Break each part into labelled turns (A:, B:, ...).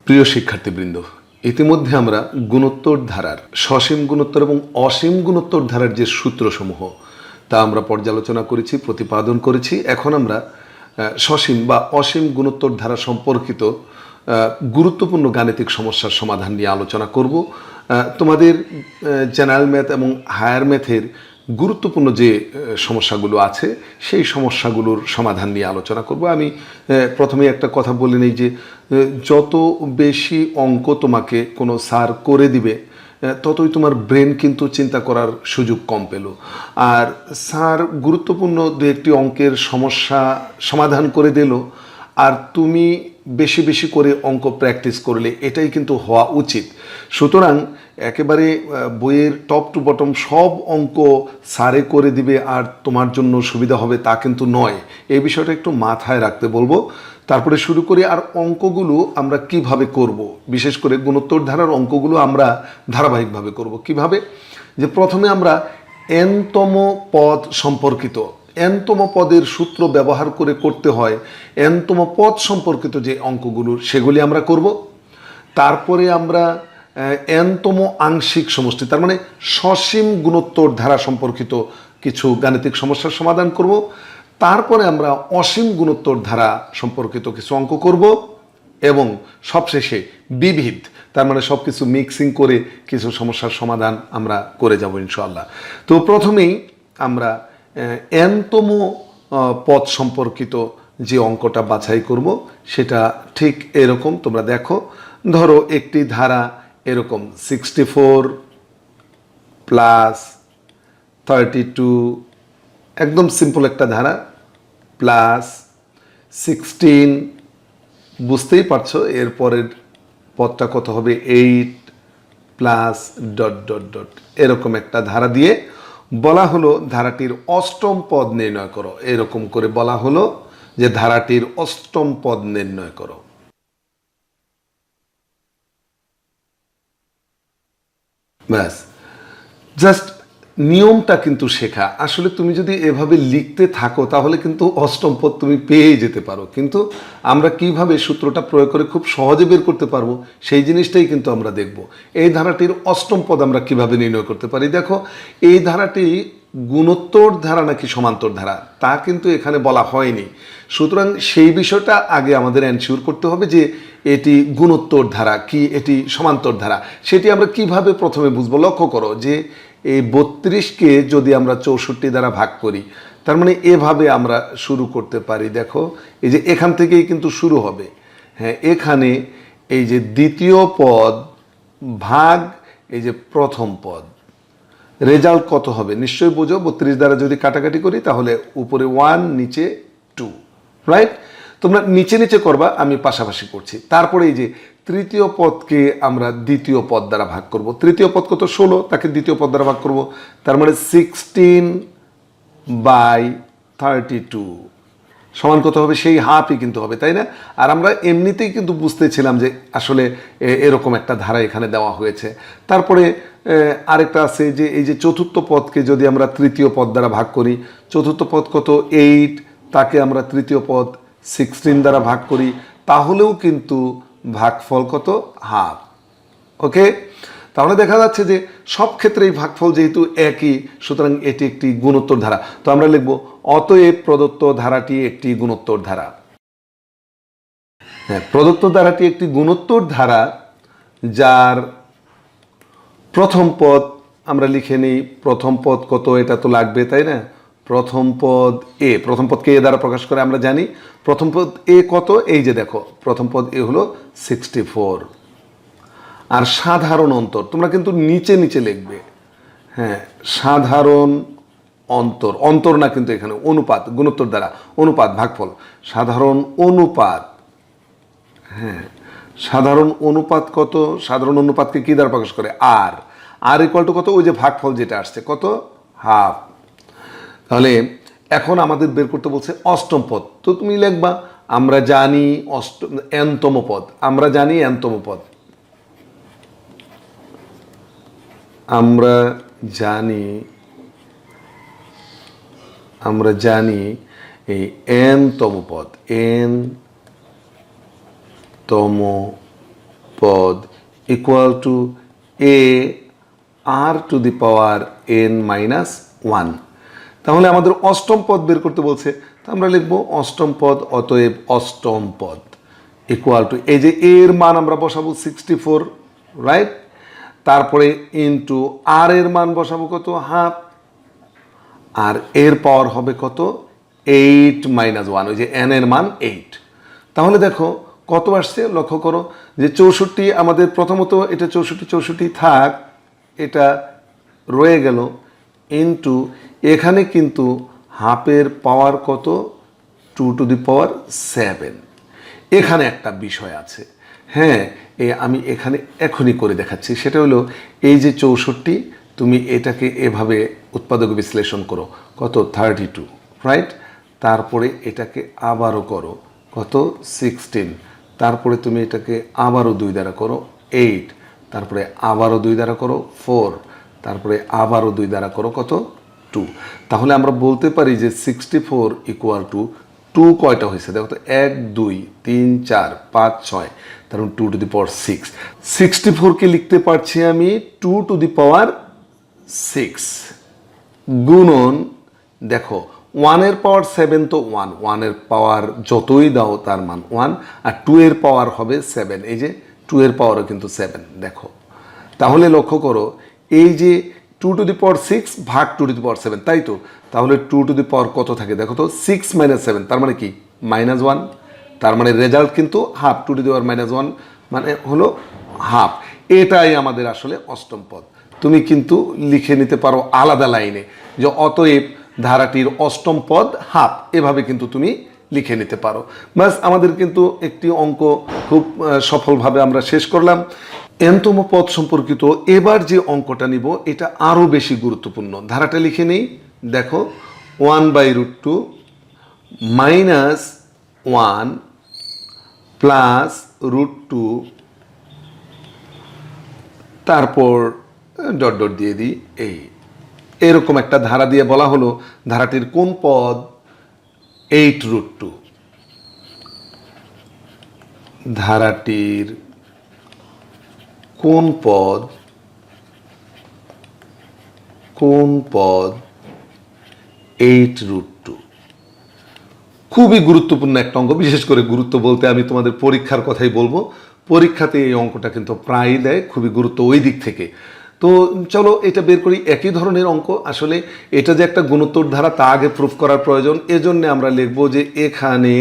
A: প্রিয় শিক্ষার্থীবৃন্দ, ইতিমধ্যে আমরা গুণোত্তর ধারার সসীম গুণোত্তর এবং অসীম গুণোত্তর ধারার যে সূত্রসমূহ তা আমরা পর্যালোচনা করেছি, প্রতিপাদন করেছি। এখন আমরা সসীম বা অসীম গুণোত্তর ধারা সম্পর্কিত গুরুত্বপূর্ণ গাণিতিক সমস্যার সমাধান নিয়ে আলোচনা করব। তোমাদের জেনারেল ম্যাথ এবং হায়ার ম্যাথের গুরুত্বপূর্ণ যে সমস্যাগুলো আছে সেই সমস্যাগুলোর সমাধান নিয়ে আলোচনা করব। আমি প্রথমে একটা কথা বলে নিই যে যত বেশি অঙ্ক তোমাকে কোনো স্যার করে দিবে ততই তোমার ব্রেন কিন্তু চিন্তা করার সুযোগ কম পেল। আর স্যার গুরুত্বপূর্ণ দু একটি অঙ্কের সমস্যা সমাধান করে দিল আর তুমি বেশি বেশি করে অঙ্ক প্র্যাকটিস করলে এটাই কিন্তু হওয়া উচিত। সুতরাং একেবারে বইয়ের টপ টু বটম সব অঙ্ক স্যারে করে দিবে আর তোমার জন্য সুবিধা হবে তা কিন্তু নয়। এই বিষয়টা একটু মাথায় রাখতে বলবো। তারপরে শুরু করি। আর অঙ্কগুলো আমরা কিভাবে করব, বিশেষ করে গুণোত্তর ধারার অঙ্কগুলো আমরা ধারাবাহিকভাবে করব। কিভাবে? যে প্রথমে আমরা এনতম পদ সম্পর্কিত এনতম পদের সূত্র ব্যবহার করে করতে হয় এনতম পদ সম্পর্কিত যে অঙ্কগুলো সেগুলি আমরা করব। তারপরে আমরা এনতম আংশিক সমষ্টি তার মানে সসীম গুণোত্তর ধারা সম্পর্কিত কিছু গাণিতিক সমস্যার সমাধান করব। তারপরে আমরা অসীম গুণোত্তর ধারা সম্পর্কিত কিছু অঙ্ক করব এবং সবশেষে বিবিধ তার মানে সব কিছু মিক্সিং করে কিছু সমস্যার সমাধান আমরা করে যাব ইনশাআল্লাহ। তো প্রথমেই আমরা এনতম পদ সম্পর্কিত যে অঙ্কটা বাছাই করব সেটা ঠিক এরকম। তোমরা দেখো, ধরো একটি ধারা এরকম 64 প্লাস 32, একদম সিম্পল একটা ধারা, প্লাস 16, বুঝতেই পারছো এরপরের পদটা কত হবে, 8 প্লাস ডট ডট ডট, এরকম একটা ধারা দিয়ে বলা হলো ধারাটির অষ্টম পদ নির্ণয় করো। এরকম করে বলা হলো যে ধারাটির অষ্টম পদ নির্ণয় করো। ব্যাস, জাস্ট নিয়মটা কিন্তু শেখা। আসলে তুমি যদি এভাবে লিখতে থাকো তাহলে কিন্তু অষ্টম পদ তুমি পেয়ে যেতে পারো, কিন্তু আমরা কিভাবে সূত্রটা প্রয়োগ করে খুব সহজে বের করতে পারবো সেই জিনিসটাই কিন্তু আমরা দেখব। এই ধারাটির অষ্টম পদ আমরা কিভাবে নির্ণয় করতে পারি। দেখো, এই ধারাটি গুণোত্তর ধারা নাকি সমান্তর ধারা তা কিন্তু এখানে বলা হয়নি। সুতরাং সেই বিষয়টা আগে আমাদের এনশিওর করতে হবে যে এটি গুণোত্তর ধারা কি এটি সমান্তর ধারা, সেটি আমরা কিভাবে প্রথমে বুঝবো। লক্ষ্য করো যে এই 32কে যদি আমরা 64 দ্বারা ভাগ করি তার মানে এভাবে আমরা শুরু করতে পারি। দেখো, এই যে এখান থেকেই কিন্তু শুরু হবে। হ্যাঁ, এখানে এই যে দ্বিতীয় পদ ভাগ এই যে প্রথম পদ, রেজাল্ট কত হবে নিশ্চয়ই বোঝো। 32 দ্বারা যদি কাটাকাটি করি তাহলে উপরে 1 নিচে 2, রাইট? তোমরা নিচে নিচে করবা, আমি পাশাপাশি করছি। তারপরে এই যে তৃতীয় পদকে আমরা দ্বিতীয় পদ দ্বারা ভাগ করব। তৃতীয় পদ কত, 16, তাকে দ্বিতীয় পদ দ্বারা ভাগ করব। তার মানে 16/32 সমান কত হবে, সেই হাফই কিন্তু হবে, তাই না? আর আমরা এমনিতেই কিন্তু বুঝতেছিলাম যে আসলে এরকম একটা ধারা এখানে দেওয়া হয়েছে। তারপরে আরেকটা আছে যে এই যে চতুর্থ পদকে যদি আমরা তৃতীয় পদ দ্বারা ভাগ করি, চতুর্থ পদ কত, 8, তাকে আমরা তৃতীয় পদ 16 দ্বারা ভাগ করি, তাহলেও কিন্তু ভাগফল কত, হাফ। ওকে, তাহলে দেখা যাচ্ছে যে সব ক্ষেত্রেই ভাগফল যেহেতু একই, সুতরাং এটি একটি গুণোত্তর ধারা। তো আমরা লিখব অতএব প্রদত্ত ধারাটি একটি গুণোত্তর ধারা। হ্যাঁ, প্রদত্ত ধারাটি একটি গুণোত্তর ধারা যার প্রথম পদ আমরা লিখে নিই। প্রথম পদ কত, এটা তো লাগবে, তাই না? প্রথম পদ এ, প্রথম পদকে এ দ্বারা প্রকাশ করে আমরা জানি। প্রথম পদ এ কত, এই যে দেখো প্রথম পদ এ হলো 64। আর সাধারণ অন্তর তোমরা কিন্তু নিচে নিচে লিখবে। হ্যাঁ, সাধারণ অন্তর, অন্তর না কিন্তু এখানে অনুপাত, গুণোত্তর দ্বারা অনুপাত ভাগফল, সাধারণ অনুপাত। হ্যাঁ, সাধারণ অনুপাত কত, সাধারণ অনুপাতকে কি দ্বারা প্রকাশ করে, আর আর ইকুয়াল টু কত, ওই যে ভাগফল যেটা আসছে কত, হাফ। তাহলে এখন আমাদের বের করতে বলছে অষ্টম পদ। তো তুমি লিখবা আমরা জানি এনতম পদ, আমরা জানি এনতম পদ, আমরা জানি এই এন তম পদ, এন তম পদ equal to a r to the power n minus one. তাহলে আমাদের অষ্টম পদ বের করতে বলছে, তো আমরা লিখব অষ্টম পদ, অতএব অষ্টম পদ ইকুয়াল টু এই যে এর মান আমরা বসাবো 64, রাইট? তারপরে ইনটু আর এর মান বসাবো কত, হাফ, আর এর পাওয়ার হবে কত, 8 মাইনাস ওয়ান, ওই যে এন এর মান 8। তাহলে দেখো কত আসছে, লক্ষ্য করো যে 64 আমাদের প্রথমত এটা 64 থাক, এটা রয়ে গেল, ইনটু এখানে কিন্তু হাফের পাওয়ার কত, 2 টু দি পাওয়ার 7। এখানে একটা বিষয় আছে, হ্যাঁ, আমি এখানে এখনই করে দেখাচ্ছি, সেটা হলো এই যে 64, তুমি এটাকে এভাবে উৎপাদক বিশ্লেষণ করো, কত 32, রাইট? তারপরে এটাকে আবারও করো, কত 16, তারপরে তুমি এটাকে আবারও 2 দ্বারা করো 8, তারপরে আবারও 2 দ্বারা করো 4, তারপরে আবারও 2 দ্বারা করো কত 2। তাহলে আমরা বলতে পারি যে 64 ইকুয়াল টু 2 কয়টা হয়েছে দেখো তো, 1 2 3 4 5 6, তার 2 টু দি পাওয়ার 6। 64কে লিখতে পারছি আমি 2 টু দি পাওয়ার 6 গুণন, দেখো 1 এর পাওয়ার 7 তো 1 এর পাওয়ার যতই দাও তার মান 1, আর 2 এর পাওয়ার হবে 7, এই যে 2 এর পাওয়ারও কিন্তু 7, দেখো। তাহলে লক্ষ্য করো এই যে 2 টু দি পাওয়ার 6 ভাগ 2 টু দি পাওয়ার 7, তাই তো? তাহলে 2 টু দি পাওয়ার কত থাকে দেখো তো, 6 মাইনাস 7, তার মানে কি মাইনাস 1, তার মানে রেজাল্ট কিন্তু half, 2 two the power minus 1 মানে হলো হাফ। এটাই আমাদের আসলে অষ্টম পদ। তুমি কিন্তু লিখে নিতে পারো আলাদা লাইনে যে অতএব ধারাটির অষ্টম পদ হাফ, এভাবে কিন্তু তুমি লিখে নিতে পারো। বাস, আমাদের কিন্তু একটি অঙ্ক খুব সফলভাবে আমরা শেষ করলাম। এনতম পদ সম্পর্কিত এবার যে অঙ্কটা নিব এটা আরও বেশি গুরুত্বপূর্ণ। ধারাটা লিখে নেই, দেখো 1/√2 মাইনাস 1 প্লাস √2, তারপর ডট ডট দিয়ে দিই, এরকম একটা ধারা দিয়ে বলা হলো ধারাটির কোন পদ, 8√2। ধারাটির কোন পদ 8√2। খুবই গুরুত্বপূর্ণ একটা অঙ্ক, বিশেষ করে গুরুত্ব বলতে আমি তোমাদের পরীক্ষার কথাই বলবো। পরীক্ষাতে এই অঙ্কটা কিন্তু প্রায় দেয়, খুবই গুরুত্ব ওই দিক থেকে। তো চলো এটা বের করি। একই ধরনের অঙ্ক, আসলে এটা যে একটা গুণোত্তর ধারা তা আগে প্রুফ করার প্রয়োজন। এজন্য আমরা লিখবো যে এখানে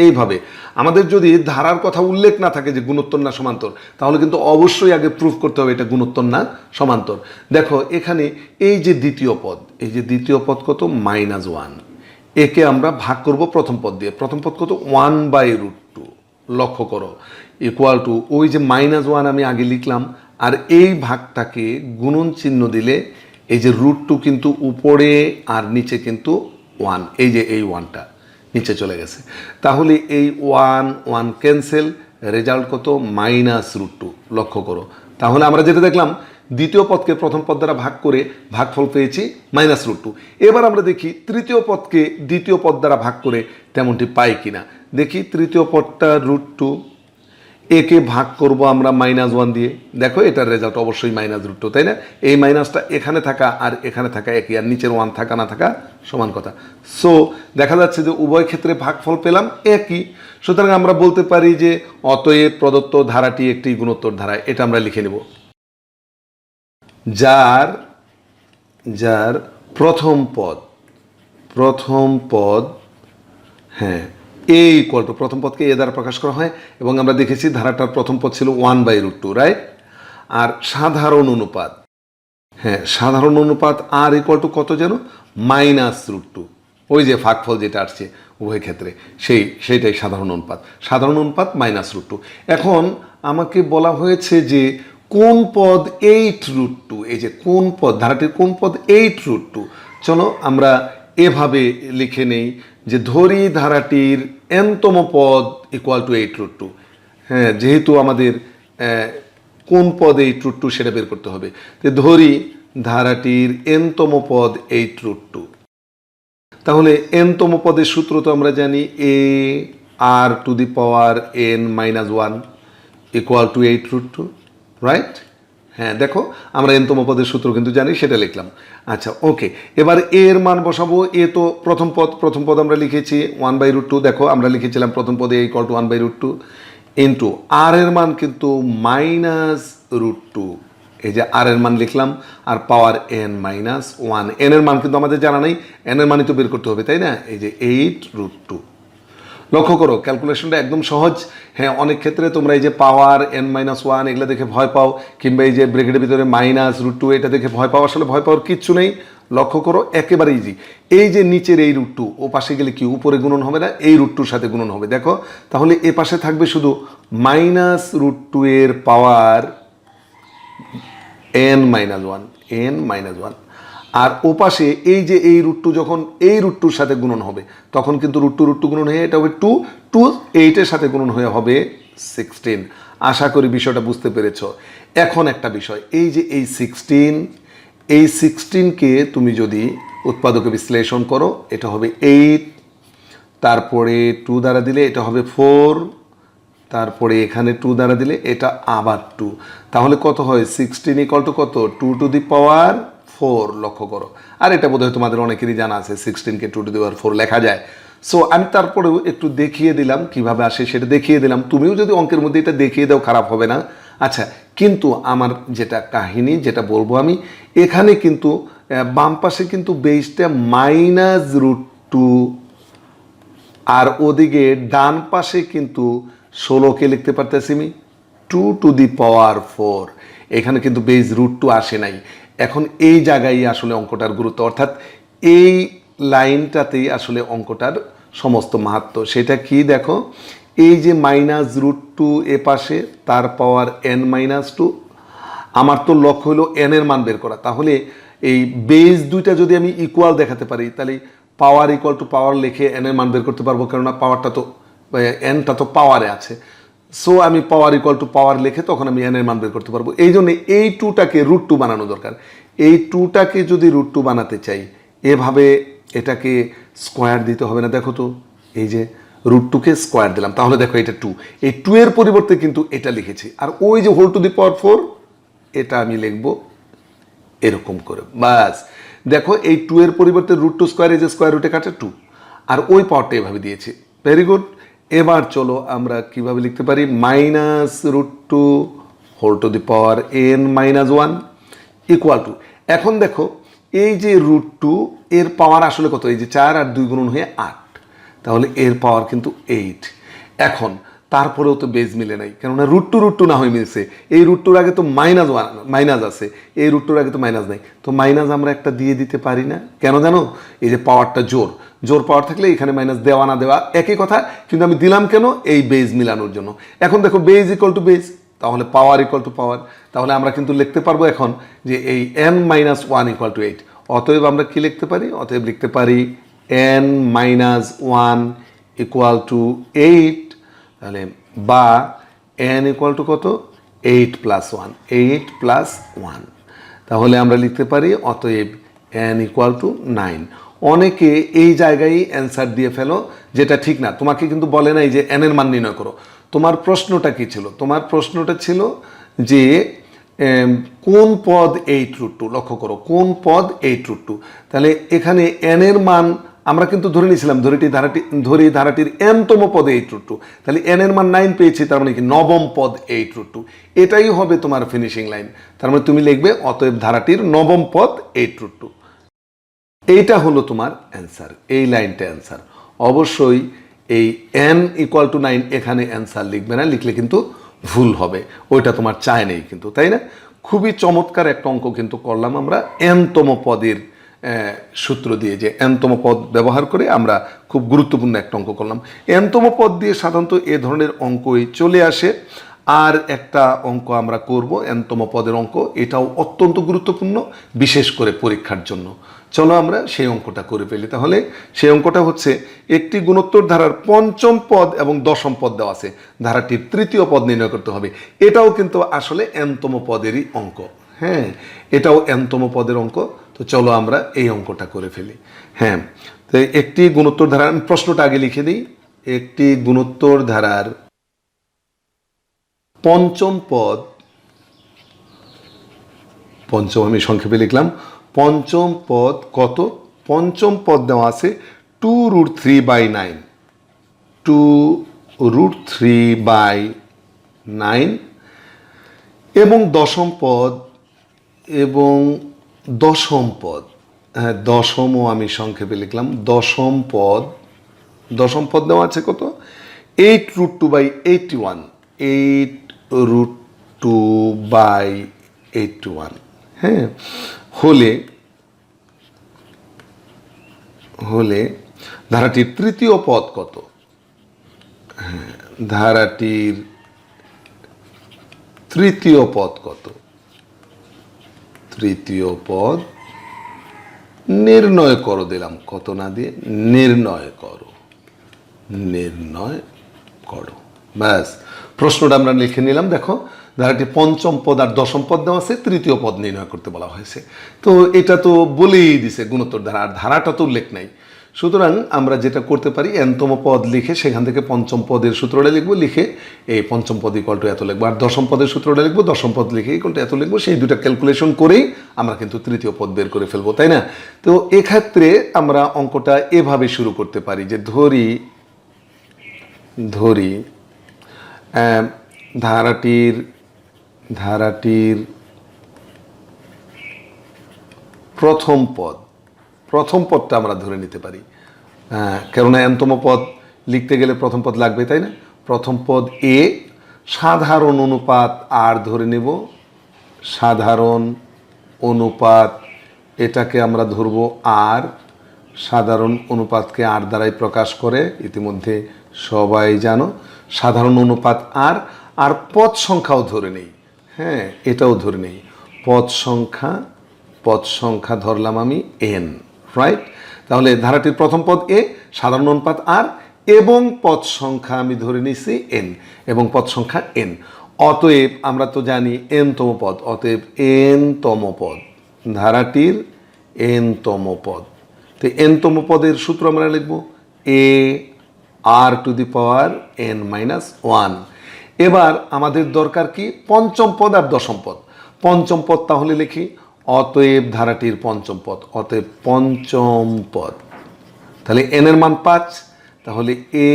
A: এইভাবে আমাদের যদি ধারার কথা উল্লেখ না থাকে যে গুণোত্তর না সমান্তর, তাহলে কিন্তু অবশ্যই আগে প্রুফ করতে হবে এটা গুণোত্তর না সমান্তর। দেখো এখানে এই যে দ্বিতীয় পদ, এই যে দ্বিতীয় পদ কত, -1, একে আমরা ভাগ করব প্রথম পদ দিয়ে। প্রথম পদ কত, 1/√2, লক্ষ্য করো, ইকুয়াল টু ওই যে -1 আমি আগে লিখলাম, আর এই ভাগটাকে গুণন চিহ্ন দিলে এই যে √2 কিন্তু উপরে আর নিচে কিন্তু 1, এই যে এই 1টা নিচে চলে গেছে। তাহলে এই 1 ক্যান্সেল, রেজাল্ট কত, -√2, লক্ষ্য করো। তাহলে আমরা যেটা দেখলাম দ্বিতীয় পদকে প্রথম পদ দ্বারা ভাগ করে ভাগফল পেয়েছি -√2। এবার আমরা দেখি তৃতীয় পদকে দ্বিতীয় পদ দ্বারা ভাগ করে তেমনটি পাই কিনা। দেখি তৃতীয় পদটা √2, একে ভাগ করব আমরা -1 দিয়ে। দেখো এটার রেজাল্ট অবশ্যই -√2, তাই না? এই মাইনাসটা এখানে থাকা আর এখানে থাকা একই, আর নিচের 1 থাকা না থাকা সমান কথা। সো দেখা যাচ্ছে যে উভয় ক্ষেত্রে ভাগফল পেলাম একই। সুতরাং আমরা বলতে পারি যে অতএব প্রদত্ত ধারাটি একটি গুণোত্তর ধারা। এটা আমরা লিখে নেব, যার প্রথম পদ, হ্যাঁ, এ ইকুয়াল টু, প্রথম পদকে এ দ্বারা প্রকাশ করা হয়, এবং আমরা দেখেছি ধারাটার প্রথম পদ ছিল 1/√2, রাইট? আর সাধারণ অনুপাত, হ্যাঁ, সাধারণ অনুপাত আর ইকুয়াল টু কত যেন, -√2, ওই যে ভাগফল যেটা আসছে উভয় ক্ষেত্রে সেইটাই সাধারণ অনুপাত। সাধারণ অনুপাত -√2। এখন আমাকে বলা হয়েছে যে কোন পদ 8√2, এই যে কোন পদ, ধারাটির কোন পদ 8√2। চলো আমরা এভাবে লিখে নেই যে ধরি ধারাটির nতম পদ ইকুয়াল টু 8√2। হ্যাঁ, যেহেতু আমাদের কোন পদ 8√2 সেটা বের করতে হবে, তো ধরি ধারাটির nতম পদ 8√2। তাহলে nতম পদের সূত্র তো আমরা জানি, a r to the power n - 1 equal to 8√2, right? হ্যাঁ, দেখো আমরা এনতম পদের সূত্র কিন্তু জানি, সেটা লিখলাম। আচ্ছা, ওকে, এবার এর মান বসাবো। এ তো প্রথম পদ আমরা লিখেছি 1/√2। দেখো আমরা লিখেছিলাম প্রথম পদে ইকুয়াল টু 1/√2 ইন্টু আর এর মান কিন্তু -√2। এই যে আর এর মান লিখলাম, আর পাওয়ার n-1। এন এর মান কিন্তু আমাদের জানা নেই, এন এর মানই তো বের করতে হবে, তাই না? এই যে 8√2। লক্ষ্য করো ক্যালকুলেশনটা একদম সহজ। হ্যাঁ, অনেক ক্ষেত্রে তোমরা এই যে পাওয়ার n-1 এগুলো দেখে ভয় পাও, কিংবা এই যে ব্রেকেটের ভিতরে -√2 এটা দেখে ভয় পাও। আসলে ভয় পাওয়ার কিচ্ছু নেই। লক্ষ্য করো একেবারে ইজি। এই যে নিচের এই √2 ও পাশে গেলে কি উপরে গুণন হবে না? এই √2 সাথে গুণন হবে। দেখো তাহলে এ পাশে থাকবে শুধু -√2 এর পাওয়ার n-1, আর ওপাশে এই যে এই √2 যখন এই √2 সাথে গুণন হবে তখন কিন্তু √2 গুণন হয়ে এটা হবে 2 8 এর সাথে গুণন হয়ে হবে 16। আশা করি বিষয়টা বুঝতে পেরেছ। এখন একটা বিষয়, এই যে এই 16কে তুমি যদি উৎপাদকে বিশ্লেষণ করো এটা হবে 8, তারপরে 2 দ্বারা দিলে এটা হবে 4, তারপরে এখানে 2 দ্বারা দিলে এটা আবার 2, তাহলে কত হয়? 16 ইকুয়াল টু কত? 2⁴। লক্ষ্য করো। আর এটা বোধহয় তোমাদের অনেকেরই জানা আছে, 16কে 2⁴ লেখা যায়। সো আমি তারপরেও একটু দেখিয়ে দিলাম কিভাবে আসে, সেটা দেখিয়ে দিলাম। তুমিও যদি অঙ্কের মধ্যে এটা দেখিয়ে দাও খারাপ হবে না। আচ্ছা, কিন্তু আমার যেটা কাহিনী, যেটা বলবো আমি, এখানে কিন্তু বাম পাশে কিন্তু বেসটা -√2, আর ওদিকে ডান পাশে কিন্তু 16কে লিখতে পারতেছি আমি 2⁴। এখানে কিন্তু বেস √2 আসে নাই। এখন এই জায়গায় আসলে অঙ্কটার গুরুত্ব, অর্থাৎ এই লাইনটাতেই আসলে অঙ্কটার সমস্ত মাহাত্ম্য। সেটা কি দেখো, এই যে -√2 এ পাশে, তার পাওয়ার n-2। আমার তো লক্ষ্য হলো n এর মান বের করা। তাহলে এই বেস দুইটা যদি আমি ইকুয়াল দেখাতে পারি, তাহলে পাওয়ার ইকুয়াল টু পাওয়ার লিখে n এর মান বের করতে পারবো, কেননা পাওয়ারটা তো nটা তো পাওয়ারে আছে। সো আমি পাওয়ার ইকুয়াল টু পাওয়ার লিখে তখন আমি n এর মান বের করতে পারবো। এই জন্য এই 2টাকে √2 বানানো দরকার। এই 2টাকে যদি √2 বানাতে চাই, এভাবে এটাকে স্কোয়ার দিতে হবে না। দেখো তো, এই যে √2কে স্কোয়ার দিলাম, তাহলে দেখো এটা 2, এই 2 এর পরিবর্তে কিন্তু এটা লিখেছি। আর ওই যে হোল টু দি পাওয়ার 4 এটা আমি লিখবো এরকম করে, বাস। দেখো এই 2 এর পরিবর্তে √2 স্কোয়ার, এই যে স্কোয়ার রুটে কাটে 2, আর ওই পাওয়ারটা এভাবে দিয়েছি। Very good. এবার চলো আমরা কিভাবে লিখতে পারি, -√2 whole to the power n-1 equal to, এখন দেখো এই যে √2 এর পাওয়ার আসলে কত? এই যে 4 আর 2 গুণন হয়ে 8, তাহলে এর পাওয়ার কিন্তু 8। এখন তারপরেও তো বেজ মিলে নাই, কেননা √2 না হয়ে মিলছে। এই √2 আগে তো মাইনাস আছে, এই √2 আগে তো মাইনাস নাই, তো মাইনাস আমরা একটা দিয়ে দিতে পারি না? কেন জানো? এই যে পাওয়ারটা জোর পাওয়ার থাকলে এখানে মাইনাস দেওয়া না দেওয়া একই কথা, কিন্তু আমি দিলাম কেন? এই বেজ মিলানোর জন্য। এখন দেখো বেজ ইকুয়াল টু বেজ, তাহলে পাওয়ার ইকুয়াল টু পাওয়ার, তাহলে আমরা কিন্তু লিখতে পারবো এখন যে এই n-1 ইকুয়াল টু 8। অতএব আমরা কি লিখতে পারি? অতএব লিখতে পারি n-1 ইকুয়াল টু 8, তাহলে বা n ইকুয়াল টু কত? 8+1। তাহলে আমরা লিখতে পারি অতএব n ইকুয়াল টু 9। অনেকে এই জায়গায় অ্যান্সার দিয়ে ফেলো, যেটা ঠিক না। তোমাকে কিন্তু বলে নাই যে n এর মান নির্ণয় করো। তোমার প্রশ্নটা কি ছিল? তোমার প্রশ্নটা ছিল যে কোন পদ 8√2। লক্ষ্য করো, কোন পদ 8√2। তাহলে এখানে n এর মান আমরা কিন্তু ধরে নিয়েছিলাম, ধরি ধারাটির n তম পদ 8√2। তাহলে n এর মান 9 পেয়েছি, তার মানে কি নবম পদ 8√2। এটাই হবে তোমার ফিনিশিং লাইন। তার মানে তুমি লিখবে অতএব ধারাটির নবম পদ 8√2। এইটা হলো তোমার অ্যান্সার, এই লাইনটা অ্যান্সার। অবশ্যই এই n ইকুয়াল টু 9 এখানে অ্যান্সার লিখবে না, লিখলে কিন্তু ভুল হবে, ওইটা তোমার চায় নেই কিন্তু, তাই না? খুবই চমৎকার একটা অঙ্ক কিন্তু করলাম আমরা n তম পদের সূত্র দিয়ে, যে n তম পদ ব্যবহার করে আমরা খুব গুরুত্বপূর্ণ একটা অঙ্ক করলাম। n তম পদ দিয়ে সাধারণত এ ধরনের অঙ্কই চলে আসে। আর একটা অঙ্ক আমরা করব n তম পদের অঙ্ক, এটাও অত্যন্ত গুরুত্বপূর্ণ, বিশেষ করে পরীক্ষার জন্য। চলো আমরা সেই অঙ্কটা করে ফেলি। তাহলে সেই অঙ্কটা হচ্ছে, একটি গুণোত্তর ধারার পঞ্চম পদ এবং দশম পদ দেওয়া আছে, ধারাটির তৃতীয় পদ নির্ণয় করতে হবে। এটাও কিন্তু আসলে n তম পদেরই অঙ্ক। হ্যাঁ, এটাও n তম পদের অঙ্ক। তো চলো আমরা এই অঙ্কটা করে ফেলি। হ্যাঁ, তো একটি গুণোত্তর ধারার, প্রশ্নটা আগে লিখে দিই। একটি গুণোত্তর ধারার পঞ্চম পদ, পঞ্চম আমি সংক্ষেপে লিখলাম, পঞ্চম পদ কত? পঞ্চম পদ দেওয়া আছে 2√3/9, 2√3/9, এবং দশম পদ, এবং দশম পদ, হ্যাঁ দশমও আমি সংক্ষেপে লিখলাম, দশম পদ, দশম পদ দেওয়া আছে কত? 8√2/81, 8√2/81, হ্যাঁ, হলে ধারাটির তৃতীয় পদ কত? হ্যাঁ, ধারাটির তৃতীয় পদ কত? তৃতীয় পদ নির্ণয় করো দিলাম, কত না দিয়ে, নির্ণয় করো, নির্ণয় করো, ব্যাস প্রশ্নটা আমরা লিখে নিলাম। দেখো ধারাটি পঞ্চম পদ আর দশম পদ দেওয়া আছে, তৃতীয় পদ নির্ণয় করতে বলা হয়েছে। তো এটা তো বলেই দিছে গুণোত্তর ধারা, আর ধারাটা তো উল্লেখ নাই। সুতরাং আমরা যেটা করতে পারি, এনতম পদ লিখে সেখান থেকে পঞ্চম পদের সূত্রটা লিখবো, লিখে এই পঞ্চম পদ ইকুয়াল টু এত লিখবো, আর দশম পদের সূত্রটা লিখবো, দশম পদ লিখে ইকুয়াল টু এত লিখবো। সেই দুটা ক্যালকুলেশন করেই আমরা কিন্তু তৃতীয় পদ বের করে ফেলবো, তাই না? তো এক্ষেত্রে আমরা অঙ্কটা এভাবে শুরু করতে পারি যে ধরি ধারাটির প্রথম পদটা আমরা ধরে নিতে পারি, কেননা এনতম পদ লিখতে গেলে প্রথম পদ লাগবে, তাই না? প্রথম পদ এ, সাধারণ অনুপাত আর ধরে নেব, সাধারণ অনুপাত এটাকে আমরা ধরব আর, সাধারণ অনুপাতকে আর দ্বারাই প্রকাশ করে, ইতিমধ্যে সবাই জানো। সাধারণ অনুপাত আর পদ সংখ্যাও ধরে নেই, হ্যাঁ এটাও ধরে নেই, পদ সংখ্যা ধরলাম আমি এন, রাইট? তাহলে ধারাটির প্রথম পদ এ, সাধারণ অনুপাত আর, এবং পদ সংখ্যা আমি ধরে নিছি এন, এবং পদ সংখ্যা এন। অতএব আমরা তো জানি এনতম পদ, অতএব এনতম পদ, ধারাটির এনতম পদ। তো এনতম পদের সূত্র আমরা লিখব এ r to the power n-1। এবার আমাদের দরকার কি? পঞ্চম পদ আর দশম পদ। পঞ্চম পদ তাহলে লিখি, অতএব ধারাটির পঞ্চম পদ, অতএব পঞ্চম পদ, তাহলে n এর মান 5, তাহলে এ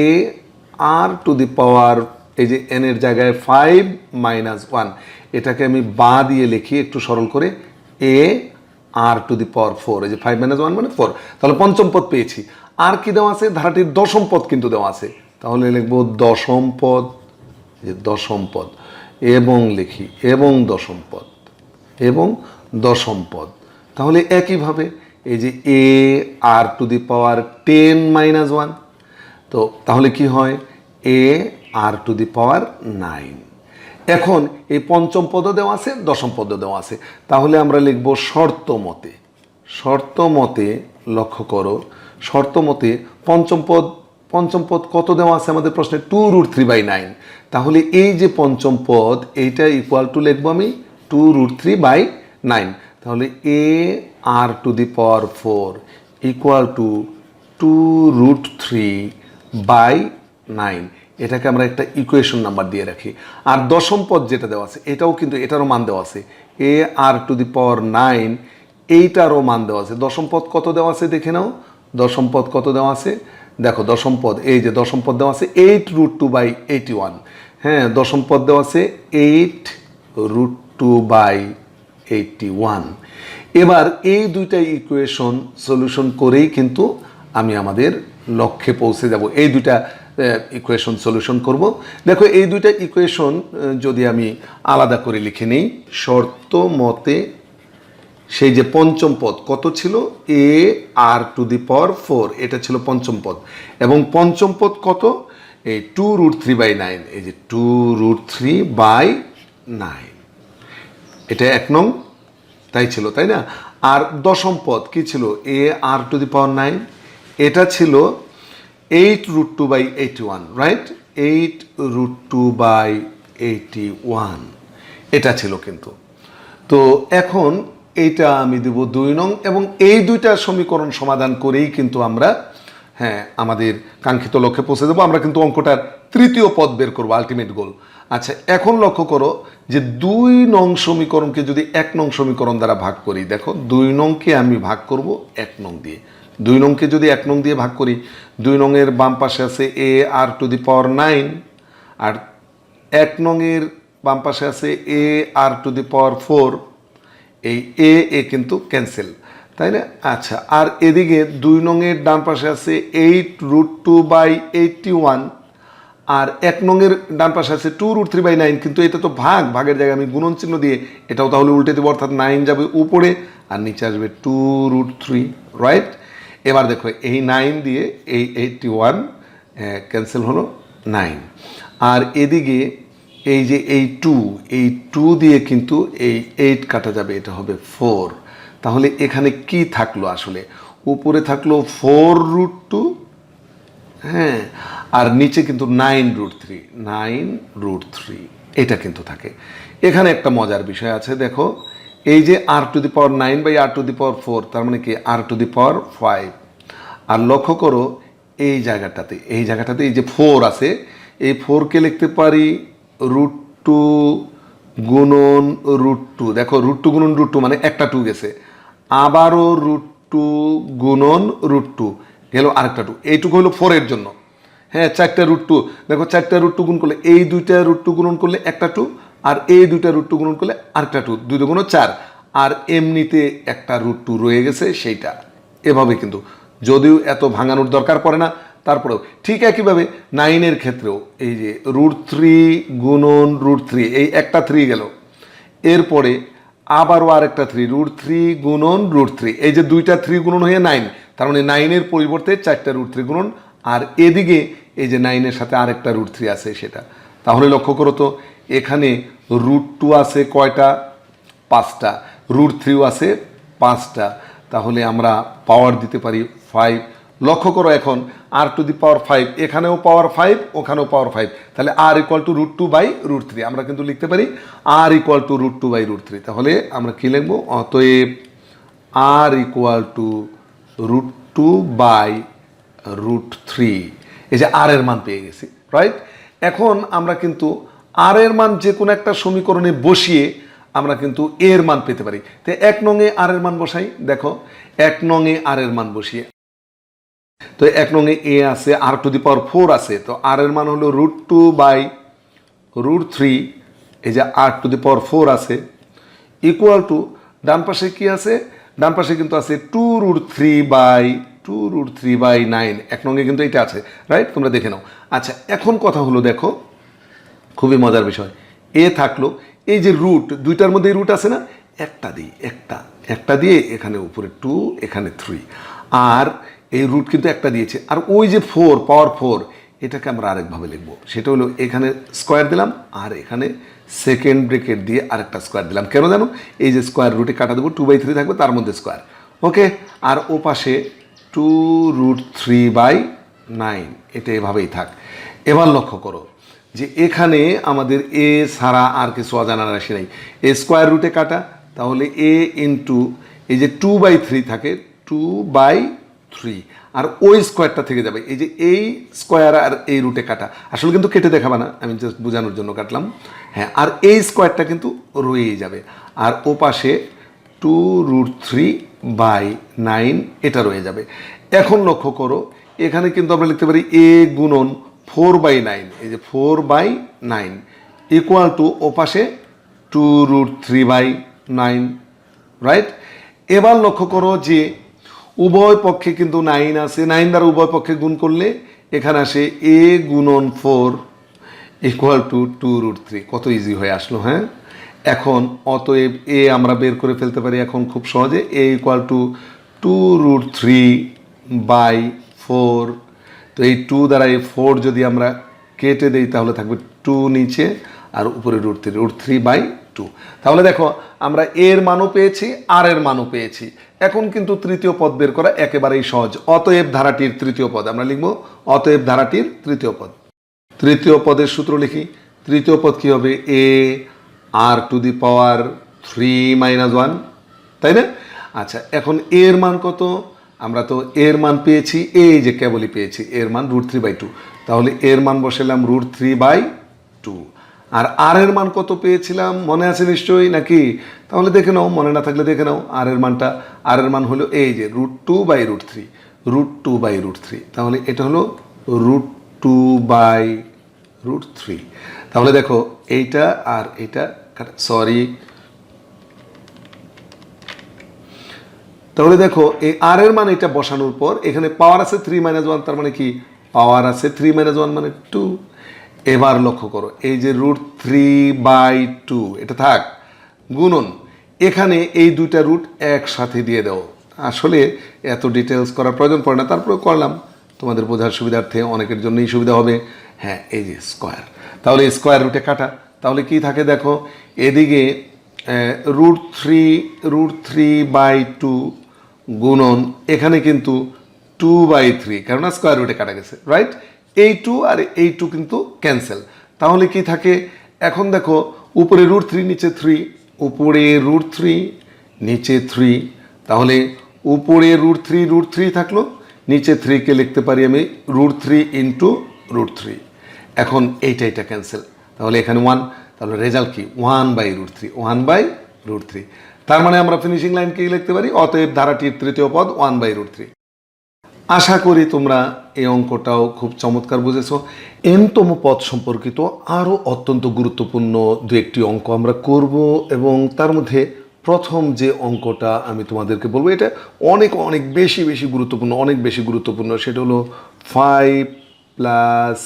A: আর টু দি পাওয়ার, এই যে n এর জায়গায় 5-1, এটাকে আমি বাঁ দিয়ে লিখি একটু সরল করে, এ আর টু দি পাওয়ার 4, এই যে 5-1 মানে 4, তাহলে পঞ্চম পদ পেয়েছি। আর কি দেওয়া আছে? ধারাটির দশম পদ কিন্তু দেওয়া আছে, তাহলে লিখব দশম পদ, যে দশম পদ, এবং লিখি এবং দশম পদ, এবং দশম পদ। তাহলে একইভাবে এই যে এ আর টু দি পাওয়ার 10-1, তো তাহলে কি হয়? এ আর টু দি পাওয়ার 9। এখন এই পঞ্চম পদও দেওয়া আছে, দশম পদও দেওয়া আছে, তাহলে আমরা লিখব শর্ত মতে, লক্ষ্য করো, শর্ত মতে পঞ্চম পদ কত দেওয়া আছে আমাদের প্রশ্নে? 2√3/9। তাহলে এই যে পঞ্চম পদ, এইটা ইকুয়াল টু লিখবো আমি 2√3/9। তাহলে a r to the power 4 equal to 2√3/9। এটাকে আমরা একটা ইকুয়েশন নাম্বার দিয়ে রাখি। আর দশম পদ যেটা দেওয়া আছে, এটাও কিন্তু এটারও মান দেওয়া আছে, এ আর টু দি পাওয়ার 9, এইটারও মান দেওয়া আছে। দশম পদ কত দেওয়া আছে দেখে নাও, দশম পদ কত দেওয়া আছে দেখো, দশম পদ এই যে দশম পদ দেওয়া আছে 8√2/81, হ্যাঁ দশম পদ দেওয়া আছে 8√2/81। এবার এই দুইটা ইকুয়েশন সলিউশন করেই কিন্তু আমি আমাদের লক্ষ্যে পৌঁছে যাব। এই দুইটা ইকুয়েশন সলিউশন করব। দেখো এই দুইটা ইকুয়েশন যদি আমি আলাদা করে লিখে নিই, শর্ত মতে সেই যে পঞ্চম পদ কত ছিল? এ আর টু দি পাওয়ার 4, এটা ছিল পঞ্চম পদ, এবং পঞ্চম পদ কত? এই 2√3/9, এই যে 2√3/9, এটা 1 নং, তাই ছিল, তাই না? আর দশম পদ কি ছিল? এ আর টু দি পাওয়ার 9, এটা ছিল 8√2/81, রাইট? 8√2/81 এটা ছিল কিন্তু। তো এখন এইটা আমি দেব 2 নং, এবং এই দুইটা সমীকরণ সমাধান করেই কিন্তু আমরা হ্যাঁ আমাদের কাঙ্ক্ষিত লক্ষ্যে পৌঁছে যাবো। আমরা কিন্তু অঙ্কটার তৃতীয় পদ বের করবো, আলটিমেট গোল। আচ্ছা এখন লক্ষ্য করো যে 2 নং সমীকরণকে যদি 1 নং সমীকরণ দ্বারা ভাগ করি, দেখো 2 নংকে আমি ভাগ করব 1 নং দিয়ে। 2 নংকে যদি 1 নং দিয়ে ভাগ করি, 2 নংয়ের বাম পাশে আছে a r টু দি পাওয়ার 9, আর 1 নংয়ের বাম পাশে আছে a r to the power 4। এই এ কিন্তু ক্যান্সেল, তাই না? আচ্ছা আর এদিকে 2 নংয়ের ডান পাশে আছে 8√2/81, আর 1 নংয়ের ডান পাশে আছে 2√3/9, কিন্তু এটা তো ভাগের জায়গায় আমি গুণন চিহ্ন দিয়ে এটাও তাহলে উল্টে দেবো, অর্থাৎ 9 যাবে উপরে আর নিচে আসবে 2√3, রাইট? এবার দেখো এই 9 দিয়ে এই 81 ক্যান্সেল হলো 9, আর এদিকে এই যে এই 2 দিয়ে কিন্তু এই 8 কাটা যাবে, এটা হবে 4। তাহলে এখানে কি থাকলো আসলে? উপরে থাকলো 4√2, হ্যাঁ, আর নিচে কিন্তু 9√3 এটা কিন্তু থাকে। এখানে একটা মজার বিষয় আছে, দেখো এই যে r to the power 9/r to the power 4, তার মানে কি r টু দি পাওয়ার 5। আর লক্ষ্য করো এই জায়গাটাতে এই যে 4 আছে, এই 4কে লিখতে পারি √2 গুণন √2। দেখো √2 গুণন √2 মানে একটা 2 গেছে, আবারও √2 গুণন √2 গেল আরেকটা 2, এইটুকু হলো 4 এর জন্য। হ্যাঁ 4টা √2, দেখো 4টা √2 গুণ করলে এই 2টা √2 গুণন করলে একটা 2, আর এই 2টা √2 গুণন করলে আরেকটা 2, 2 গুণ 4, আর এমনিতে একটা √2 রয়ে গেছে সেইটা। এভাবে কিন্তু যদিও এত ভাঙানোর দরকার পড়ে না, তারপরেও ঠিক একইভাবে 9-এর ক্ষেত্রেও এই যে √3 গুণন √3, এই একটা 3 গেল, এরপরে আবারও আরেকটা 3 √3 গুণন √3, এই যে 2টা 3 গুণন হয়ে 9, তার মানে 9-এর পরিবর্তে 4টা √3 গুণন, আর এদিকে এই যে 9-এর সাথে আরেকটা √3 আছে সেটা। তাহলে লক্ষ্য করো তো এখানে √2 আছে কয়টা? 5টা, √3 আছে 5টা, তাহলে আমরা পাওয়ার দিতে পারি 5। লক্ষ্য করো এখন r টু দি পাওয়ার 5, এখানেও পাওয়ার 5 ওখানেও পাওয়ার 5, তাহলে r ইকুয়াল টু √2/√3, আমরা কিন্তু লিখতে পারি r ইকুয়াল টু √2/√3। তাহলে আমরা কি লিখবো? অতএব r ইকুয়াল টু √2/√3। এই যে r এর মান পেয়ে গেছি, রাইট? এখন আমরা কিন্তু r এর মান যে কোনো একটা সমীকরণে বসিয়ে আমরা কিন্তু এর মান পেতে পারি। তো 1 নংয়ে r এর মান বসাই, দেখো 1 নংয়ে r এর মান বসিয়ে, তো 1 নংয়ে a আছে, r টু দি পাওয়ার 4 আছে, তো r এর মান হলো √2/√3, এই যে r টু দি পাওয়ার 4 আছে, ইকুয়াল টু ডান পাশে কি আছে? ডান পাশে কিন্তু আছে 2√3/9, 1 নংয়ে কিন্তু এটা আছে, রাইট? তোমরা দেখে নাও। আচ্ছা এখন কথা হলো, দেখো খুবই মজার বিষয়, এ থাকলো, এই যে রুট, দুইটার মধ্যে রুট আছে না, একটা দিই, একটা দিয়ে এখানে উপরে 2 এখানে 3, আর এই রুট কিন্তু একটা দিয়েছে, আর ওই যে 4 পাওয়ার 4 এটাকে আমরা আরেকভাবে লিখবো, সেটা হলো এখানে স্কোয়ার দিলাম আর এখানে সেকেন্ড ব্রেকেট দিয়ে আরেকটা স্কোয়ার দিলাম। কেন জানো? এই যে স্কোয়ার রুটে কাটা দেবো, 2/3 থাকবে, তার মধ্যে স্কোয়ার, ওকে। আর ও পাশে 2√3/9, এটা এভাবেই থাক। এবার লক্ষ্য করো যে এখানে আমাদের এ ছাড়া আর কিছু অজানা রাশি নাই, এ স্কোয়ার রুটে কাটা, তাহলে এ ইন্টু এই যে 2/3 থাকে, 2/3, আর ওই স্কোয়ারটা থেকে যাবে, এই যে এই স্কোয়ার আর এই রুটে কাটা, আসলে কিন্তু কেটে দেখাবে না, আমি জাস্ট বোঝানোর জন্য কাটলাম। হ্যাঁ আর এই স্কোয়ারটা কিন্তু রয়েই যাবে, আর ও পাশে 2√3/9 এটা রয়ে যাবে। এখন লক্ষ্য করো এখানে কিন্তু আমরা লিখতে পারি a গুণন 4/9, এই যে 4/9 ইকুয়াল টু ও পাশে 2√3/9, রাইট? এবার লক্ষ্য করো যে উভয় পক্ষে কিন্তু 9 আছে, 9 দ্বারা উভয় পক্ষে গুণ করলে এখানে আসে a গুণন 4 ইকুয়াল টু 2√3, কত ইজি হয়ে আসলো। হ্যাঁ এখন অতএব এ আমরা বের করে ফেলতে পারি এখন খুব সহজে, a ইকুয়াল টু 2√3/4, তো এই 2 দ্বারা এই 4 যদি আমরা কেটে দেই তাহলে থাকবে 2 নিচে আর উপরে √3/2। তাহলে দেখো আমরা এর মানও পেয়েছি আর এর মানও পেয়েছি। এখন কিন্তু তৃতীয় পদ বের করা একেবারেই সহজ। অতএব ধারাটির তৃতীয় পদ আমরা লিখব, অতএব ধারাটির তৃতীয় পদ। তৃতীয় পদের সূত্র লিখি, তৃতীয় পদ কি হবে? a r টু দি পাওয়ার 3 - 1, তাই না? আচ্ছা এখন এর মান কত? আমরা তো এর মান পেয়েছি, এই যে কেবলই পেয়েছি এর মান √3/2, তাহলে এর মান বসালাম √3/2। আর এর মান কত পেয়েছিলাম মনে আছে নিশ্চয়ই নাকি? তাহলে দেখে নাও, মনে না থাকলে দেখে নাও আর এর মান হলো এই যে √2/√3, √2/√3, তাহলে এটা হলো √2/√3। তাহলে দেখো এইটা আর এইটা সরি, তাহলে দেখো এই আর এর মান এটা বসানোর পর এখানে পাওয়ার আছে 3 - 1, তার মানে কি পাওয়ার আছে 3 - 1 মানে 2। এবার লক্ষ্য করো এই যে √3/2 এটা থাক, গুণন এখানে এই দুইটা রুট একসাথে দিয়ে দাও। আসলে এত ডিটেলস করার প্রয়োজন পড়ে না, তারপরে করলাম তোমাদের বোঝার সুবিধার্থে, অনেকের জন্যই সুবিধা হবে। হ্যাঁ, এই যে স্কোয়ার, তাহলে স্কোয়ার রুটে কাটা, তাহলে কি থাকে দেখো এদিকে √3/2 গুণন এখানে কিন্তু 2/3, কেননা স্কোয়ার রুটে কাটা গেছে, রাইট? এই 2 আর এই 2 কিন্তু ক্যান্সেল, তাহলে কি থাকে এখন দেখো উপরে √3 নিচে 3, উপরে √3 নিচে 3, তাহলে উপরে √3 থাকলো, নিচে 3কে লিখতে পারি আমি √3 × √3। এখন এইটা ক্যান্সেল, তাহলে এখানে 1, তাহলে রেজাল্ট কি 1/√3, 1/√3। তার মানে আমরা ফিনিশিং লাইন কি লিখতে পারি? অতএব ধারাটির তৃতীয় পদ 1/√3। আশা করি তোমরা এই অঙ্কটাও খুব চমৎকার বুঝেছো। এনতম পদ সম্পর্কিত আরও অত্যন্ত গুরুত্বপূর্ণ দু একটি অঙ্ক আমরা করব, এবং তার মধ্যে প্রথম যে অঙ্কটা আমি তোমাদেরকে বলবো এটা অনেক অনেক বেশি গুরুত্বপূর্ণ, অনেক বেশি গুরুত্বপূর্ণ। সেটা হলো 5 +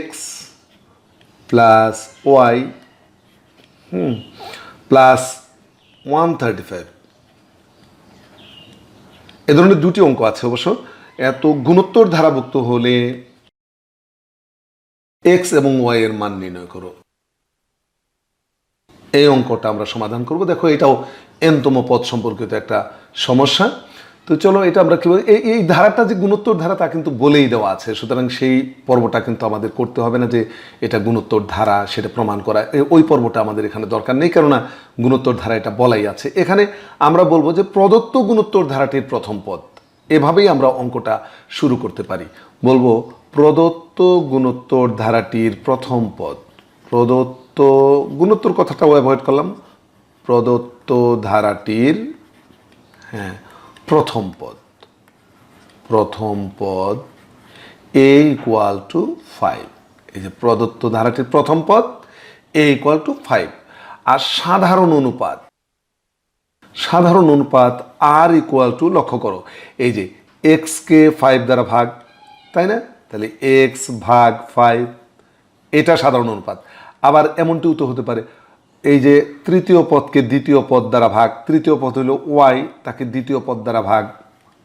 A: x + y + 135। এ ধরনের দুটি অঙ্ক আছে অবশ্য। এত গুণোত্তর ধারাভুক্ত হলে x এবং y এর মান নির্ণয় করো। এই অঙ্কটা আমরা সমাধান করব। দেখো এটাও এনতম পদ সম্পর্কিত একটা সমস্যা। তো চলো এটা আমরা কি বলি, এই ধারাটা যে গুণোত্তর ধারা তা কিন্তু বলেই দেওয়া আছে, সুতরাং সেই পর্বটা কিন্তু আমাদের করতে হবে না যে এটা গুণোত্তর ধারা সেটা প্রমাণ করা, ওই পর্বটা আমাদের এখানে দরকার নেই, কেননা গুণোত্তর ধারা এটা বলাই আছে। এখানে আমরা বলবো যে প্রদত্ত গুণোত্তর ধারাটির প্রথম পদ, এভাবেই আমরা অঙ্কটা শুরু করতে পারি। বলবো প্রদত্ত গুণোত্তর ধারাটির প্রথম পদ, প্রদত্ত গুণোত্তর কথাটাও অ্যাভয়েড করলাম, প্রদত্ত ধারাটির প্রথম পদ, a = 5। এই যে প্রদত্ত ধারাটির প্রথম পদ a = 5। আর সাধারণ অনুপাত r = লক্ষ্য করো এই যে x কে 5 দ্বারা ভাগ, তাই না? তাহলে x/5, এটা সাধারণ অনুপাত। আবার এমনটিও তো হতে পারে এই যে তৃতীয় পদকে দ্বিতীয় পদ দ্বারা ভাগ, তৃতীয় পদ হলো y, তাকে দ্বিতীয় পদ দ্বারা ভাগ,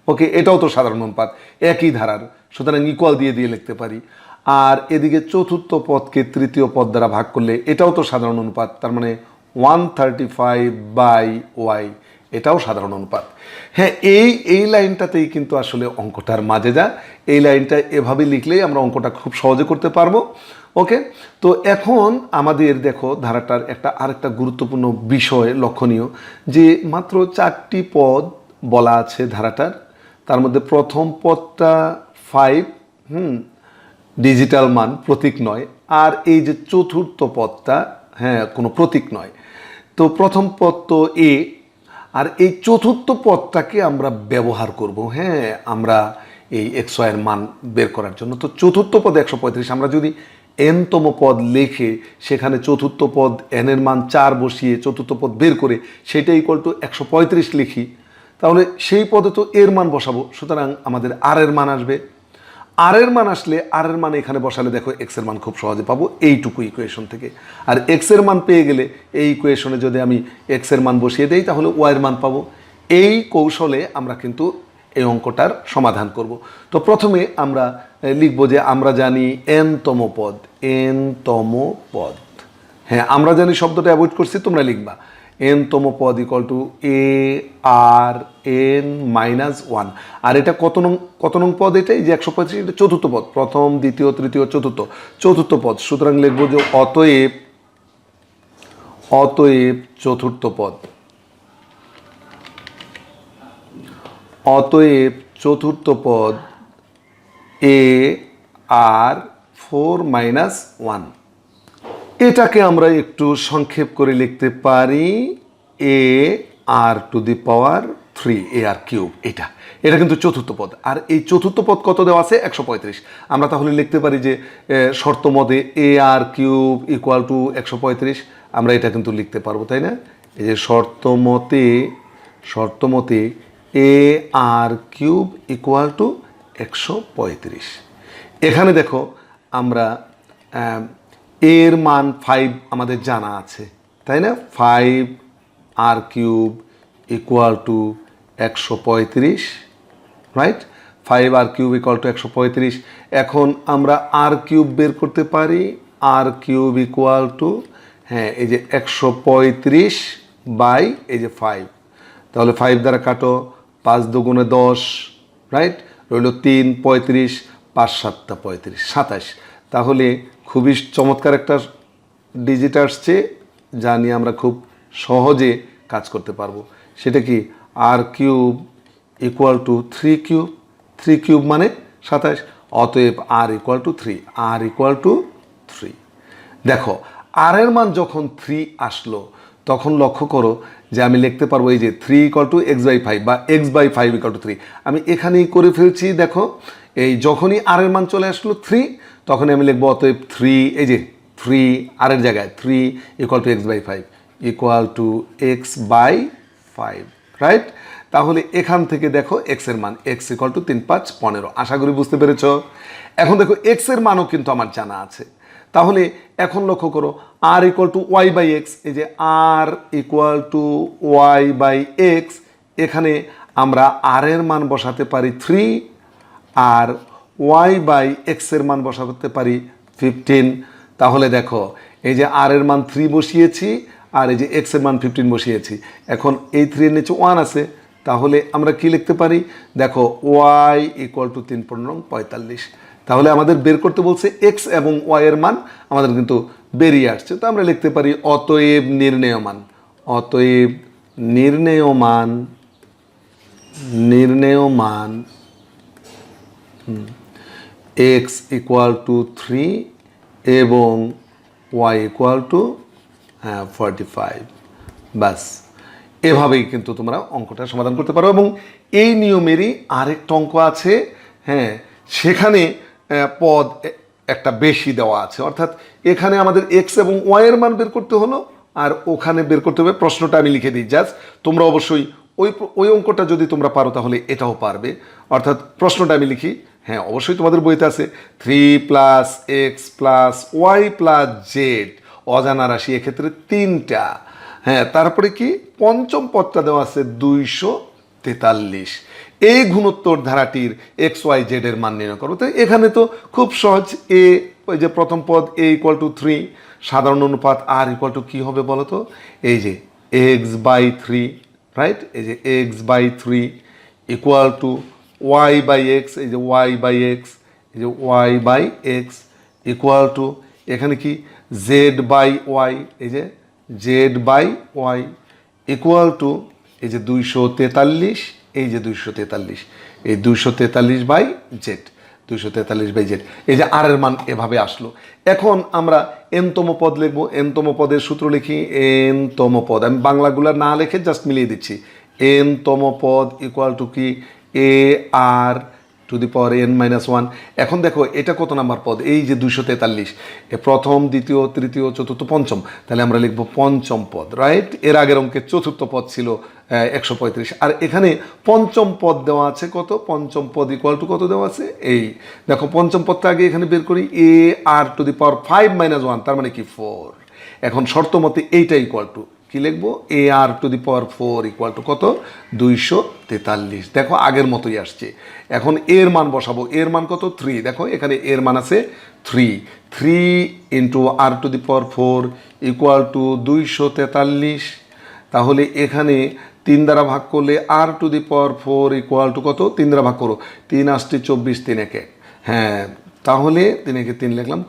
A: ওকে, এটাও তো সাধারণ অনুপাত, একই ধারার, সুতরাং ইকুয়াল দিয়ে লিখতে পারি। আর এদিকে চতুর্থ পদকে তৃতীয় পদ দ্বারা ভাগ করলে এটাও তো সাধারণ অনুপাত, তার মানে 135/y, এটাও সাধারণ অনুপাত। হ্যাঁ, এই লাইনটাতেই কিন্তু আসলে অঙ্কটার মাঝে যা, এই লাইনটা এভাবে লিখলেই আমরা অঙ্কটা খুব সহজে করতে পারবো। ওকে, তো এখন আমাদের দেখো ধারাটার আরেকটা গুরুত্বপূর্ণ বিষয় লক্ষণীয়, যে মাত্র 4টি পদ বলা আছে ধারাটার, তার মধ্যে প্রথম পদটা 5, ডিজিটাল মান, প্রতীক নয়। আর এই যে চতুর্থ পদটা কোনো প্রতীক নয়। তো প্রথম পদ তো a, আর এই চতুর্থ পদটাকে আমরা ব্যবহার করব আমরা এই xy এর মান বের করার জন্য। তো চতুর্থ পদ 135, আমরা যদি nতম পদ লিখে সেখানে চতুর্থ পদ n এর মান 4 বসিয়ে চতুর্থ পদ বের করে সেটা = 135 লিখি, তাহলে সেই পদে তো এর মান বসাবো, সুতরাং আমাদের আর এর মান আসবে। আর এর মান আসলে আর এর মান এখানে বসালে দেখো এক্স এর মান খুব সহজে পাবো এইটুকু ইকুয়েশন থেকে। আর এক্স এর মান পেয়ে গেলে এই ইকুয়েশনে যদি আমি এক্স এর মান বসিয়ে দেই তাহলে ওয়াই এর মান পাবো। এই কৌশলে আমরা কিন্তু এই অঙ্কটার সমাধান করব। তো প্রথমে আমরা লিখব যে আমরা জানি nতম পদ, আমরা জানি শব্দটা অ্যাভয়েড করছি, তোমরা লিখবা nতম পদ = ARN-1। আর এটা কত নং পদ? এটা এই যে 135, এটা চতুর্থ পদ, প্রথম দ্বিতীয় তৃতীয় চতুর্থ পদ, সুতরাং লিখব যে অতএব চতুর্থ পদ, চতুর্থ পদ এ আর 4-1, এটাকে আমরা একটু সংক্ষেপ করে লিখতে পারি এ r to the power 3 A R cube. এটা কিন্তু চতুর্থ পদ, আর এই চতুর্থ পদ কত দেওয়া আছে 135। আমরা তাহলে লিখতে পারি যে শর্ত মতে এ আর কিউব ইকুয়াল টু 135, আমরা এটা কিন্তু লিখতে পারবো, তাই না? এই যে শর্ত মতে এ আর কিউব ইকুয়াল টু 135। এখানে দেখো আমরা এর মান 5 আমাদের জানা আছে, তাই না? 5 r cube equal to 135, right? 5 r cube equal to 135। এখন আমরা আর কিউব বের করতে পারি, আর কিউব ইকুয়াল টু এই যে 135 বাই এই যে 5, তাহলে 5 দ্বারা কাটো, 5 দুগুণে 10, রাইট? রইল 3, 35, 5 7 35, 27। তাহলে খুবই চমৎকার একটা ডিজিট আসছে, যা নিয়ে আমরা খুব সহজে কাজ করতে পারবো। সেটা কি r cube equal to 3 cube, 3 cube মানে 27, অতএব r equal to 3, r equal to 3। দেখো আর এর মান যখন 3 আসলো তখন লক্ষ্য করো যে আমি লিখতে পারবো এই যে 3 ইকুয়াল টু x/5 বা x/5 ইকুয়াল টু 3। আমি এখানেই করে ফেলছি। দেখো এই যখনই আর এর মান চলে আসলো 3, তখনই আমি লিখবো অতএব 3, এই যে 3 আর এর জায়গায় 3 equal two x/5 equal to x/5, right? তাহলে এখান থেকে দেখো x এর মান x ইকুয়াল টু 3 5 15। আশা করি বুঝতে পেরেছ। এখন দেখো x এর মানও কিন্তু আমার জানা আছে। তাহলে এখন লক্ষ্য করো আর ইকুয়াল টু y/x, এই যে আর ইকুয়াল টু y/x, এখানে আমরা আর এর মান বসাতে পারি 3 আর y/x এর মান বসাতে পারি 15। তাহলে দেখো এই যে আর এর মান 3 বসিয়েছি আর এই যে x এর মান 15 বসিয়েছি। এখন এই 3 এর নিচে 1 আছে, তাহলে আমরা কি লিখতে পারি? দেখো y ইকুয়াল টু 3 15 45। তাহলে আমাদের বের করতে বলছে x এবং y এর মান, আমাদের কিন্তু বেরিয়ে আসছে। তো আমরা লিখতে পারি অতএব নির্ণেয় মান x ইকুয়াল টু 3 এবং y ইকুয়াল টু 45। বাস, এভাবেই কিন্তু তোমরা অঙ্কটা সমাধান করতে পারো। এবং এই নিয়মেরই আরেকটা অঙ্ক আছে, সেখানে পদ একটা বেশি দেওয়া আছে, অর্থাৎ এখানে আমাদের x এবং y এর মান বের করতে হলো, আর ওখানে বের করতে হবে। প্রশ্নটা আমি লিখে দিই জাস্ট, তোমরা অবশ্যই ওই অঙ্কটা যদি তোমরা পারো তাহলে এটাও পারবে। অর্থাৎ প্রশ্নটা আমি লিখি, অবশ্যই তোমাদের বইতে আছে 3 plus x plus y plus z, অজানা রাশি, এক্ষেত্রে 3টা। তারপরে কি পঞ্চম পদটা দেওয়া আছে 243। এই গুণোত্তর ধারাটির এক্স ওয়াই জেড এর মান নির্ণয় করো। তো এখানে তো খুব সহজ, ওই যে প্রথম পদ a ইকুয়াল টু 3, সাধারণ অনুপাত আর ইকুয়াল টু কি হবে বলো তো? এই যে x/3, রাইট? এই যে x/3 ইকুয়াল টু y/x, এই যে y/x, এই যে y/x ইকুয়াল টু এখানে কি z/y, এই যে z/y ইকুয়াল টু এই যে 243, এই যে 243, এই 243/z, 243/z। এই যে আর এর মান এভাবে আসলো। এখন আমরা এনতম পদ লিখবো। এনতম পদের সূত্র লিখি, এনতম পদ, আমি বাংলাগুলা না লিখে জাস্ট মিলিয়ে দিচ্ছি। এনতম পদ ইকুয়াল টু কি এ r to the power n-1। এখন দেখো এটা কত নাম্বার পদ? এই যে 243, প্রথম, দ্বিতীয়, তৃতীয়, চতুর্থ, পঞ্চম, তাহলে আমরা লিখবো পঞ্চম পদ, রাইট? এর আগের অঙ্কে চতুর্থ পদ ছিল 135, আর এখানে পঞ্চম পদ দেওয়া আছে কত? পঞ্চম পদ ইকুয়াল টু কত দেওয়া আছে? এই দেখো পঞ্চম পদটা আগে এখানে বের করি, এ আর টু দি পাওয়ার 5-1, তার মানে কি 4। এখন শর্ত মতে এইটা ইকুয়াল টু কি লিখবো? A r to the power 4 equal to কত? 243। দেখো আগের মতোই আসছে। এখন এর মান বসাবো। এর মান কত? 3। দেখো এখানে এর মান আছে 3 into r to the power 4 equal to 243। তাহলে এখানে 3 দ্বারা ভাগ করলে r to the power 4 equal to কত? 3 দ্বারা ভাগ করো, 3 আসছে 24, 3 1। তাহলে 3 1 3 লিখলাম,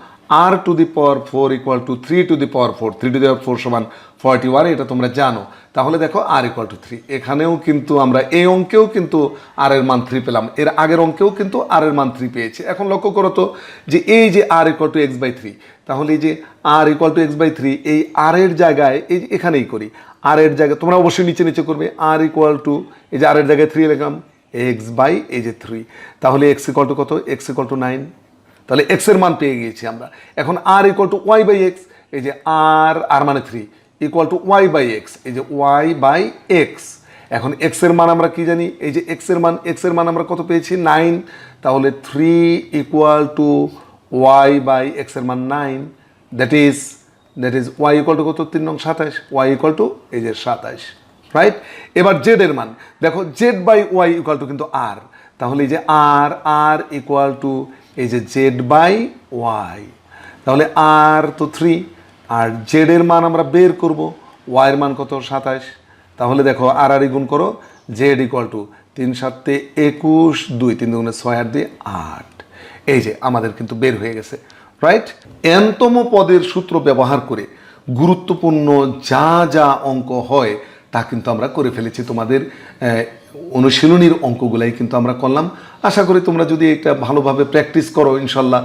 A: r to the power 4 equal to 3 to the power 4, 3 to the power 4 সমান 41, এটা তোমরা জানো। তাহলে দেখো r ইকুয়াল টু 3, এখানেও কিন্তু আমরা এই অঙ্কেও কিন্তু r এর মান 3 পেলাম, এর আগের অঙ্কেও কিন্তু r এর মান 3 পেয়েছি। এখন লক্ষ্য করো তো যে এই যে r ইকুয়াল টু x/3, তাহলে এই যে r ইকুয়াল টু x/3, এই r এর জায়গায় এই এখানেই করি, r এর জায়গায় তোমরা অবশ্যই নিচে নিচে করবে, r ইকুয়াল টু এই যে r এর জায়গায় 3 লিখলাম, x বাই এই যে 3, তাহলে x ইকুয়াল টু কত, x ইকুয়াল টু 9, তাহলে x এর মান পেয়ে গিয়েছি আমরা। এখন r equal to y by x, এই যে r মানে 3 equal to y by x, এই যে y বাই x। এখন x এর মান আমরা কি জানি, এই যে x এর মান আমরা কত পেয়েছি, 9, তাহলে 3 equal to y by x এর মান 9, that is y equal to কত, 3 নং 27, y ইকুয়াল টু এই যে 27, রাইট। এবার z এর মান দেখো, z by y equal to কিন্তু r, তাহলে এই যে r ইকুয়াল টু এই যে z বাই y, তাহলে r তো 3, আর z এর মান আমরা বের করব, y এর মান কত 27, তাহলে দেখো আর গুণ করো, z ইকুয়াল টু 3 7 21, 2 3 2 6 8 দিয়ে 8, এই যে আমাদের কিন্তু বের হয়ে গেছে, রাইট। n-তম পদের সূত্র ব্যবহার করে গুরুত্বপূর্ণ যা যা অঙ্ক হয় তা কিন্তু আমরা করে ফেলেছি। তোমাদের অনুশীলনীর অঙ্কগুলাই কিন্তু আমরা করলাম। আশা করি তোমরা যদি এটা ভালোভাবে প্র্যাকটিস করো, ইনশাল্লাহ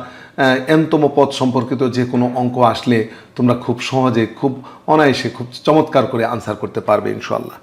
A: n-তম পদ সম্পর্কিত যে কোনো অঙ্ক আসলে তোমরা খুব সহজে, খুব অনায়াসে, খুব চমৎকার করে আনসার করতে পারবে ইনশাল্লাহ।